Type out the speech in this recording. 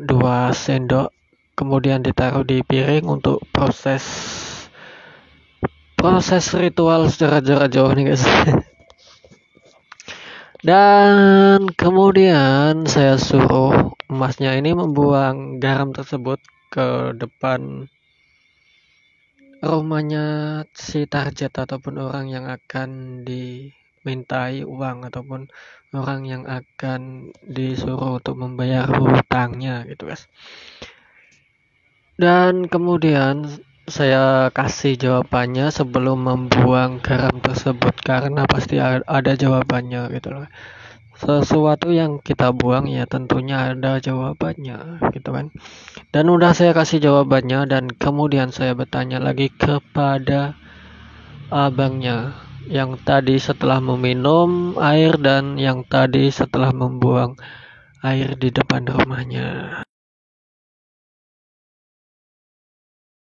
2 sendok, kemudian ditaruh di piring untuk proses ritual secara jarak jauh nih guys. Dan kemudian saya suruh emasnya ini membuang garam tersebut ke depan rumahnya si target ataupun orang yang akan dimintai uang ataupun orang yang akan disuruh untuk membayar hutangnya gitu guys. Dan kemudian saya kasih jawabannya sebelum membuang garam tersebut, karena pasti ada jawabannya gitu loh. Sesuatu yang kita buang ya tentunya ada jawabannya gitu kan. Dan udah saya kasih jawabannya, dan kemudian saya bertanya lagi kepada abangnya yang tadi setelah meminum air dan yang tadi setelah membuang air di depan rumahnya.